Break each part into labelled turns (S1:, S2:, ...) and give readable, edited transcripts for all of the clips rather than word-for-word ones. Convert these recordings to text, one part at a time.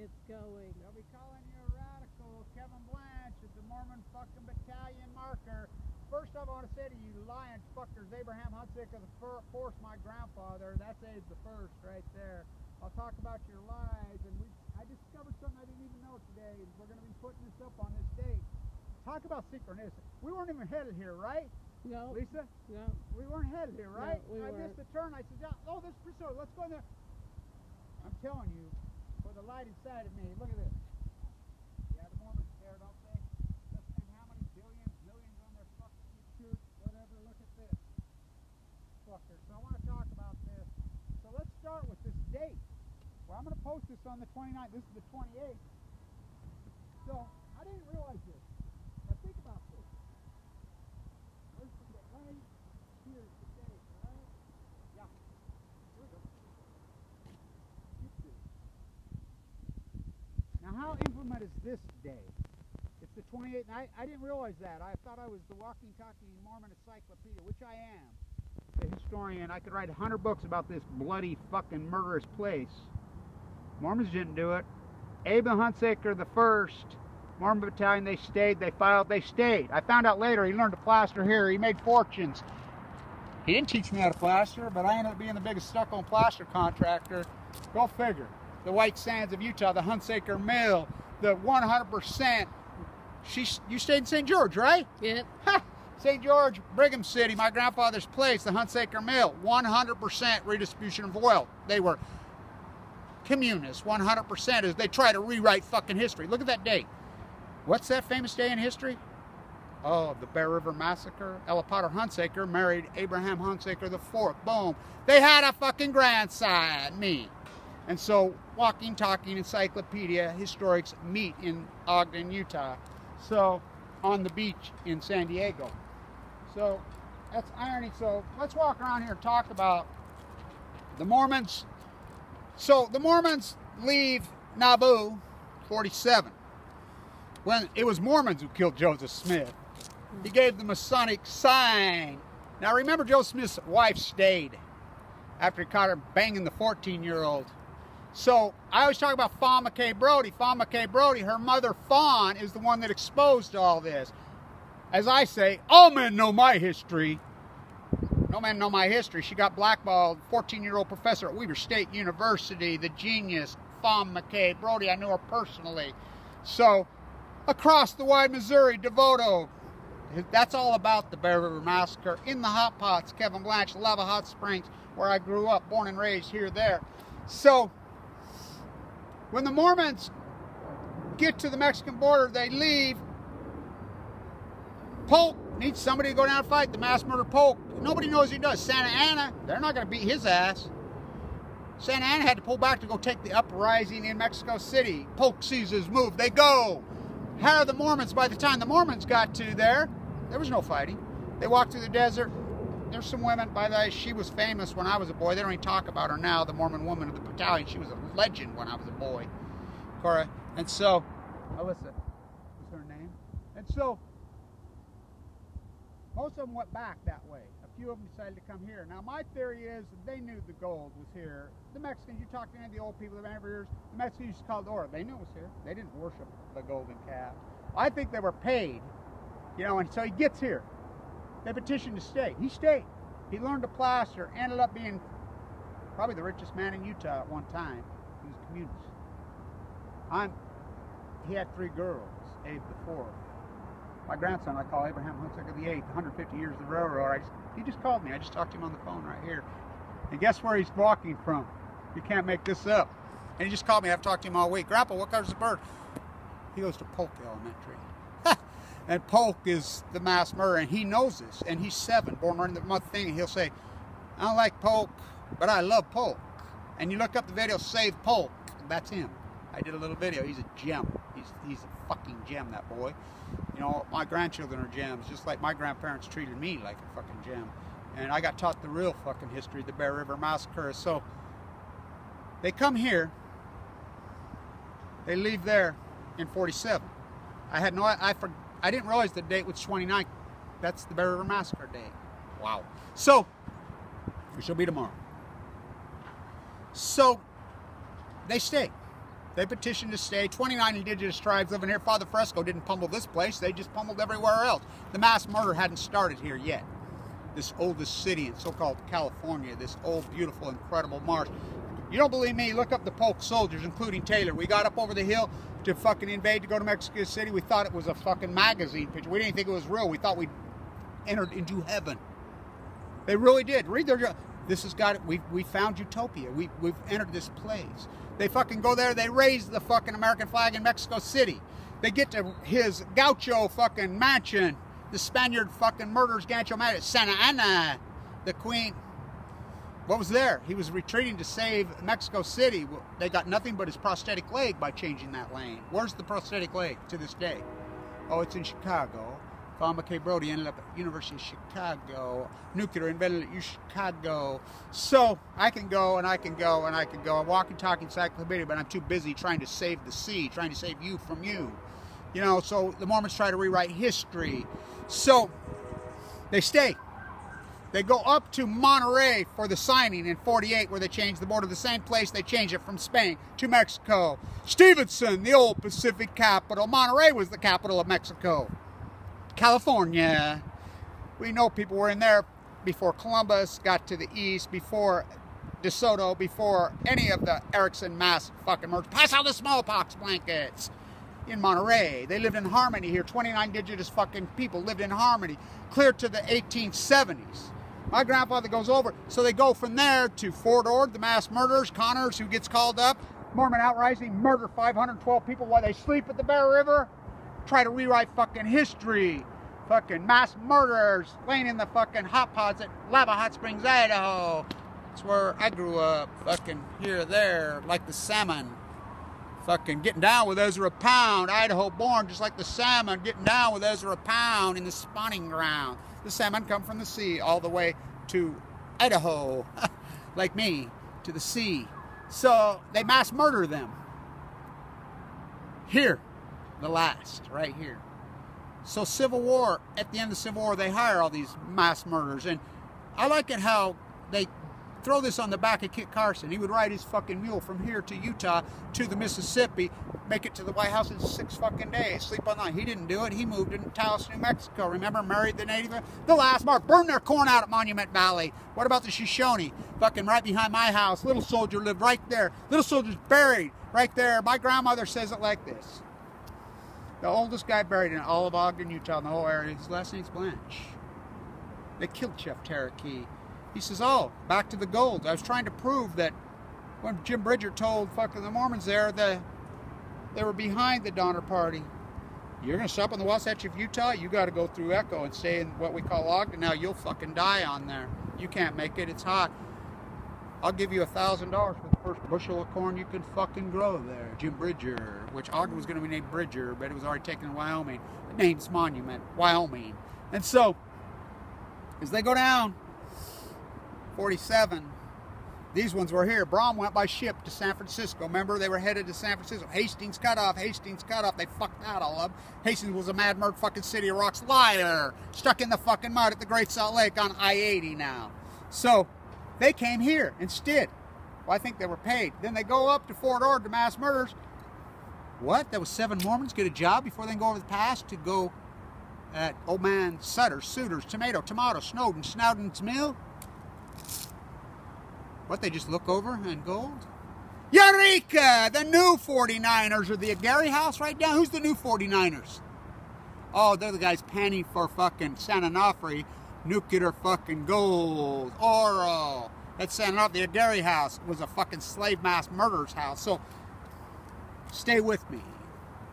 S1: It's going.
S2: They'll be calling you a radical. Kevin Blanch is the Mormon fucking battalion marker. First I want to say to you lying fuckers, Abraham Hunsaker the fourth, my grandfather. That's Abe the first right there. I'll talk about your lies, and I discovered something I didn't even know today, and we're going to be putting this up on this date. Talk about synchronicity. We weren't even headed here, right?
S1: No.
S2: Lisa?
S1: No.
S2: We weren't headed here, right?
S1: No, we
S2: I
S1: weren't.
S2: missed the turn. I said, yeah, oh, this is Priscilla. Let's go in there. I'm telling you, for the light inside of me, look at this. Yeah, the Mormons there, don't they? Let's spend how many billions, millions on their fucking church, whatever. Look at this. Fucker. So I want to talk about this. So let's start with this date. Well, I'm going to post this on the 29th. This is the 28th. So I didn't realize this. Now think about this. Let's put it right here today, right? Yeah. Here we go. Now how implement is this day? It's the 28th. And I didn't realize that. I thought I was the walking, talking Mormon encyclopedia, which I am. A historian. I could write 100 books about this bloody fucking murderous place. Mormons didn't do it. Abe Hunsaker the first, Mormon battalion, they stayed, they filed, they stayed. I found out later he learned to plaster here. He made fortunes. He didn't teach me how to plaster, but I ended up being the biggest stucco and plaster contractor. Go figure. The White Sands of Utah, the Hunsaker Mill, the 100%. You stayed in St. George, right?
S1: Yep.
S2: Ha! St. George, Brigham City, my grandfather's place, the Hunsaker Mill, 100% redistribution of oil. They were communists, 100%, as they try to rewrite fucking history. Look at that date. What's that famous day in history? Oh, the Bear River Massacre. Ella Potter Hunsaker married Abraham Hunsaker the fourth. Boom. They had a fucking grandson, me. And so, walking, talking encyclopedia historics meet in Ogden, Utah. So, on the beach in San Diego. So, that's irony. So, let's walk around here and talk about the Mormons. So, the Mormons leave Nauvoo, 47. When it was Mormons who killed Joseph Smith. He gave the Masonic sign. Now, remember, Joseph Smith's wife stayed after he caught her banging the 14-year-old. So, I always talk about Fawn McKay Brody. Fawn McKay Brody, her mother Fawn, is the one that exposed all this. As I say, all men know my history. No men know my history. She got blackballed, 14-year-old professor at Weber State University, the genius, Fawn McKay Brody. I knew her personally. So, across the wide Missouri, Devoto. That's all about the Bear River Massacre. In the hot pots, Kevin Blanch, Lava Hot Springs, where I grew up, born and raised here, there. So, when the Mormons get to the Mexican border, they leave. Polk needs somebody to go down and fight. The mass murder Polk. Nobody knows he does. Santa Anna, they're not going to beat his ass. Santa Anna had to pull back to go take the uprising in Mexico City. Polk sees his move. They go. How are the Mormons? By the time the Mormons got to there was no fighting. They walked through the desert. There's some women. By the way, she was famous when I was a boy. They don't even talk about her now, the Mormon woman of the battalion. She was a legend when I was a boy. Cora. And so, Alyssa was her name. And so, most of them went back that way. A few of them decided to come here. Now, my theory is they knew the gold was here. The Mexicans, you talk to any of the old people that have been here for years, the Mexicans used to call it oro. They knew it was here. They didn't worship the golden calf. I think they were paid, you know, and so he gets here. They petitioned to stay. He stayed. He learned to plaster, ended up being probably the richest man in Utah at one time. He was a communist. He had 3 girls, Abe the fourth. My grandson, I call Abraham Hunsaker the 8th, 150 years of the railroad. He just called me. I just talked to him on the phone right here. And guess where he's walking from? You can't make this up. And he just called me. I've talked to him all week. Grandpa, what color's the bird? He goes to Polk Elementary. And Polk is the mass murderer, and he knows this. And he's 7, born during the month thing, and he'll say, I don't like Polk, but I love Polk. And you look up the video, Save Polk. That's him. I did a little video. He's a gem. He's a fucking gem, that boy. You know, my grandchildren are gems, just like my grandparents treated me like a fucking gem. And I got taught the real fucking history of the Bear River Massacre. So, they come here. They leave there in 47. I didn't realize the date was 29. That's the Bear River Massacre day. Wow. So, which will be tomorrow. So, they stay. They petitioned to stay. 29 indigenous tribes living here. Father Fresco didn't pummel this place. They just pummeled everywhere else. The mass murder hadn't started here yet. This oldest city in so-called California, this old, beautiful, incredible marsh. You don't believe me? Look up the Polk soldiers, including Taylor. We got up over the hill to fucking invade, to go to Mexico City. We thought it was a fucking magazine picture. We didn't think it was real. We thought we entered into heaven. They really did. Read their... This has got it. We found utopia. We've entered this place. They fucking go there. They raise the fucking American flag in Mexico City. They get to his gaucho fucking mansion. The Spaniard fucking murders gaucho mansion. Santa Ana, the queen. What was there? He was retreating to save Mexico City. They got nothing but his prosthetic leg by changing that lane. Where's the prosthetic leg to this day? Oh, it's in Chicago. Farmer K. Brody ended up at University of Chicago. Nuclear invented at Chicago. So I can go and I can go and I can go. I'm walking, talking encyclopedia, but I'm too busy trying to save the sea, trying to save you from you. You know, so the Mormons try to rewrite history. So they stay. They go up to Monterey for the signing in 48, where they change the border. The same place they changed it from Spain to Mexico. Stevenson, the old Pacific capital. Monterey was the capital of Mexico. California. We know people were in there before Columbus got to the east, before DeSoto, before any of the Erickson mass fucking murders. Pass out the smallpox blankets in Monterey. They lived in harmony here. 29 indigenous fucking people lived in harmony, clear to the 1870s. My grandfather goes over, so they go from there to Fort Ord, the mass murderers, Connors, who gets called up, Mormon outrising, murder 512 people while they sleep at the Bear River, try to rewrite fucking history, fucking mass murderers laying in the fucking hot pots at Lava Hot Springs, Idaho. That's where I grew up, fucking here or there, like the salmon. Fucking getting down with Ezra Pound, Idaho born, just like the salmon, getting down with Ezra Pound in the spawning ground. The salmon come from the sea all the way to Idaho, like me, to the sea. So they mass murder them. Here, the last, right here. So Civil War, at the end of the Civil War, they hire all these mass murderers. And I like it how they throw this on the back of Kit Carson. He would ride his fucking mule from here to Utah to the Mississippi, make it to the White House in 6 fucking days, sleep all night. He didn't do it. He moved in Taos, New Mexico. Remember, married the native? The last mark, burned their corn out at Monument Valley. What about the Shoshone? Fucking right behind my house. Little soldier lived right there. Little soldier's buried right there. My grandmother says it like this. The oldest guy buried in all of Ogden, Utah, in the whole area, his last name's Blanch. They killed Chef Cherokee. He says, oh, back to the gold. I was trying to prove that when Jim Bridger told fucking the Mormons there that they were behind the Donner Party. You're going to stop on the Wasatch of Utah? You got to go through Echo and stay in what we call Ogden. Now you'll fucking die on there. You can't make it. It's hot. I'll give you $1,000 for the first bushel of corn you can fucking grow there. Jim Bridger, which Ogden was going to be named Bridger, but it was already taken in Wyoming. The name's Monument, Wyoming. And so, as they go down, 47. These ones were here. Brom went by ship to San Francisco. Remember, they were headed to San Francisco. Hastings cut off. Hastings cut off. They fucked out all of them. Hastings was a mad murder fucking city of rocks. Liar. Stuck in the fucking mud at the Great Salt Lake on I-80 now. So, they came here instead. Well, I think they were paid. Then they go up to Fort Ord to mass murders. What? There was 7 Mormons get a job before they go over the pass to go at Old Man Sutter's, Suter's, Tomato, Snowden, Snowden's Mill? What, they just look over and gold? Eureka! The new 49ers are the Aguirre house right now. Who's the new 49ers? Oh, they're the guys panning for fucking San Onofre, nuclear fucking gold, oro. That's San Onofre. The Aguirre house was a fucking slave mass murderer's house. So, stay with me.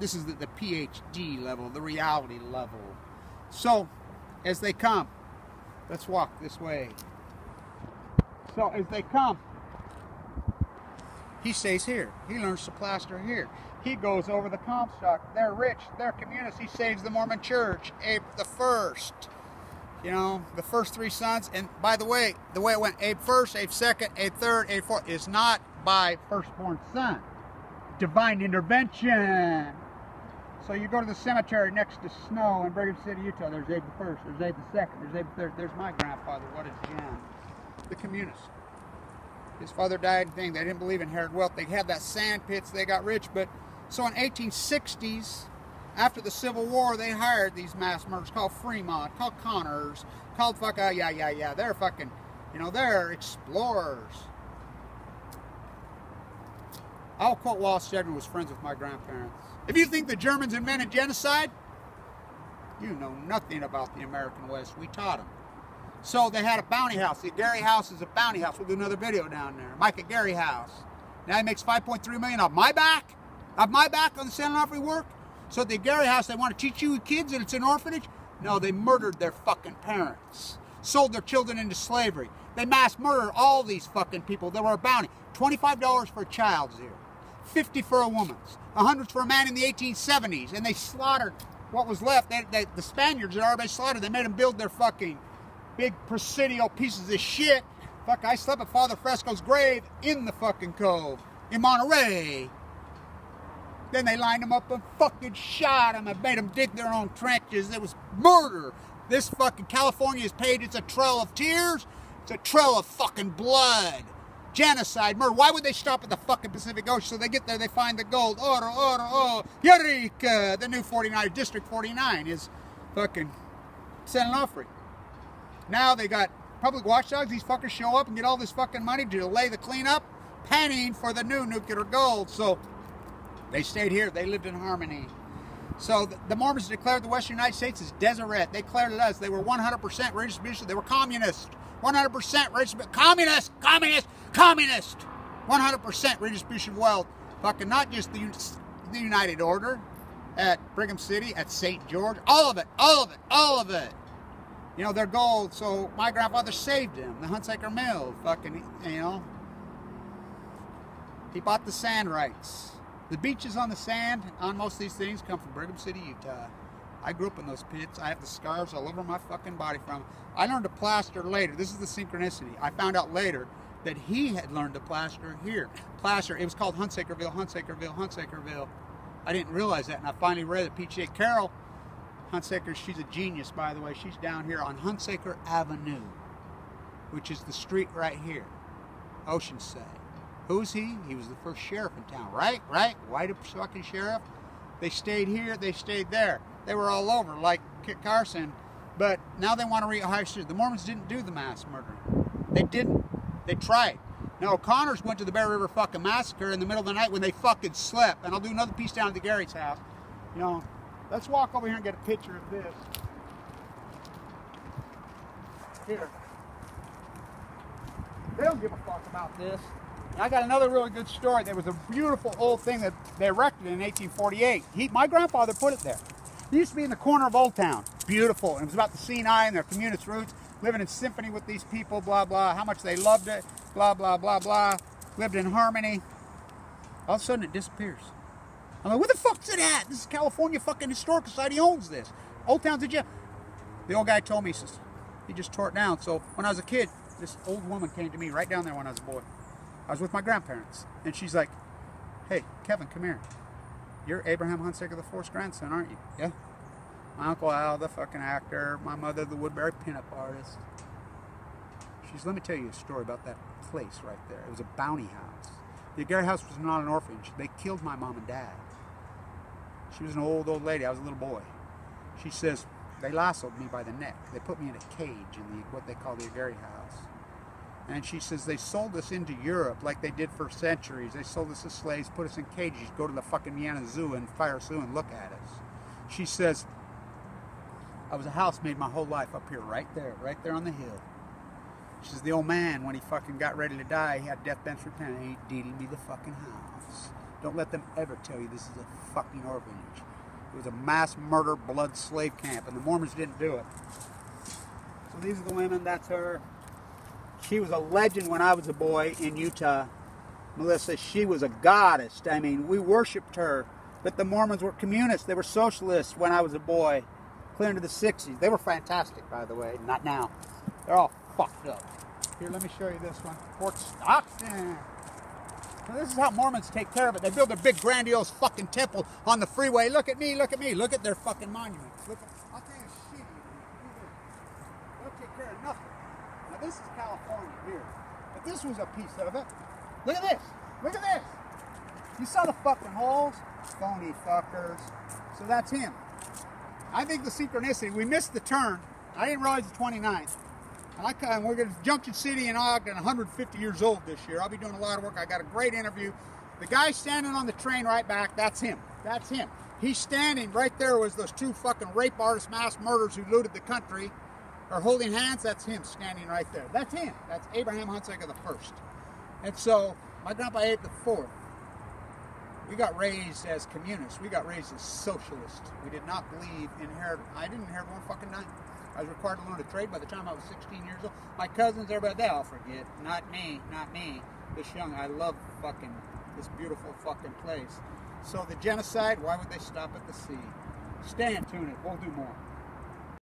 S2: This is the Ph.D. level, the reality level. So, as they come, let's walk this way. So as they come, he stays here. He learns to plaster here. He goes over the Comstock. They're rich. They're communists. He saves the Mormon Church. Abe the First. You know, the first 3 sons. And by the way it went, Abe first, Abe second, Abe third, Abe fourth, is not by firstborn son. Divine intervention. So you go to the cemetery next to Snow in Brigham City, Utah. There's Abe the First. There's Abe the Second. There's Abe the Third. There's my grandfather. What a gem. The communists. His father died and thing. They didn't believe in inherited wealth. They had that sand pits. They got rich. But so in 1860s, after the Civil War, they hired these mass murderers called Fremont, called Connors, called yeah. They're fucking, you know, they're explorers. I'll quote Wallace Stegner was friends with my grandparents. If you think the Germans invented genocide, you know nothing about the American West. We taught them. So they had a bounty house. The Gary House is a bounty house. We'll do another video down there. Micah Gary House. Now he makes $5.3 million off my back. Off my back on the Santa Fe work. So at the Gary House, they want to teach you kids that it's an orphanage? No, they murdered their fucking parents. Sold their children into slavery. They mass murdered all these fucking people that were a bounty. $25 for a child's ear. $50 for a woman's. $100 for a man in the 1870s. And they slaughtered what was left. The Spaniards had already slaughtered. They made them build their fucking big Presidio pieces of shit. Fuck, I slept at Father Fresco's grave in the fucking cove in Monterey. Then they lined them up and fucking shot them and made them dig their own trenches. It was murder. This fucking California is paid. It's a trail of tears. It's a trail of fucking blood. Genocide, murder. Why would they stop at the fucking Pacific Ocean? So they get there, they find the gold. Oro, Eureka! The new 49, District 49 is fucking Santa Fe. Now they got public watchdogs. These fuckers show up and get all this fucking money to delay the cleanup, panning for the new nuclear gold. So they stayed here. They lived in harmony. So the Mormons declared the Western United States as Deseret. They declared it us. They were 100% redistribution. They were communist. 100% redistribution. Communist. 100% redistribution of wealth. Fucking not just the United Order at Brigham City, at St. George. All of it. You know, their gold. So my grandfather saved him. The Hunsaker Mill. Fucking, you know. He bought the sand rights. The beaches on the sand on most of these things come from Brigham City, Utah. I grew up in those pits. I have the scars all over my fucking body from them. I learned to plaster later. This is the synchronicity. I found out later that he had learned to plaster here. Plaster. It was called Hunsakerville. I didn't realize that, and I finally read it. P.J. Carroll, Hunsaker, she's a genius, by the way. She's down here on Hunsaker Avenue, which is the street right here, Oceanside. Who's he? He was the first sheriff in town, right? White fucking sheriff. They stayed here, they stayed there. They were all over, like Kit Carson. But now they want to rehire students. The Mormons didn't do the mass murdering. They didn't. They tried. Now, O'Connors went to the Bear River fucking massacre in the middle of the night when they fucking slept. And I'll do another piece down at the Gary's house. You know, let's walk over here and get a picture of this. Here. They don't give a fuck about this. And I got another really good story. There was a beautiful old thing that they erected in 1848. My grandfather put it there. It used to be in the corner of Old Town. Beautiful. And it was about the Sinai and their communist roots. Living in symphony with these people, blah, blah. How much they loved it, blah, blah, blah, blah. Lived in harmony. All of a sudden it disappears. I'm like, where the fuck's it at? This is California fucking Historical Society owns this. Old Town's a jail. The old guy told me, he says, he just tore it down. So when I was a kid, this old woman came to me right down there when I was a boy. I was with my grandparents, and she's like, hey, Kevin, come here. You're Abraham Hunsaker IV's grandson, aren't you? Yeah. My Uncle Al, the fucking actor. My mother, the Woodbury pinup artist. She's, let me tell you a story about that place right there. It was a bounty house. The Gary House was not an orphanage. They killed my mom and dad. She was an old lady. I was a little boy. She says, they lassoed me by the neck. They put me in a cage in what they call the Gary House. And she says, they sold us into Europe like they did for centuries. They sold us as slaves, put us in cages, go to the fucking Vienna Zoo and Fire Zoo and look at us. She says, I was a housemaid my whole life up here, right there on the hill. She says, the old man, when he fucking got ready to die, he had death bench repentant, and he deeded me the fucking house. Don't let them ever tell you this is a fucking orphanage. It was a mass murder, blood slave camp, and the Mormons didn't do it. So these are the women, that's her. She was a legend when I was a boy in Utah. Melissa, she was a goddess. I mean, we worshipped her. But the Mormons were communists. They were socialists when I was a boy, clear into the 60s. They were fantastic, by the way. Not now. They're all fucked up. Here, let me show you this one. Fort Stockton. So this is how Mormons take care of it. They build a big, grandiose fucking temple on the freeway. Look at me, look at me. Look at their fucking monuments. Look at, I'll tell you shit. They'll take care of nothing. Now, this is California here. But this was a piece of it. Look at this. Look at this. You saw the fucking holes? Phony fuckers. So that's him. I think the synchronicity, we missed the turn. I didn't realize the 29th. And we're going to Junction City in Ogden, 150 years old this year. I'll be doing a lot of work. I got a great interview. The guy standing on the train right back, that's him. That's him. He's standing right there was those two fucking rape artist mass murderers who looted the country. Are holding hands, that's him standing right there. That's him. That's Abraham Hunsaker the first. And so, my grandpa ate the fourth. We got raised as communists. We got raised as socialists. We did not believe in inheritance. I didn't inherit one fucking dime. I was required to learn a trade by the time I was 16 years old. My cousins, everybody, they all forget. Not me, not me. This young, I love fucking this beautiful fucking place. So the genocide, why would they stop at the sea? Stay in tune. We'll do more.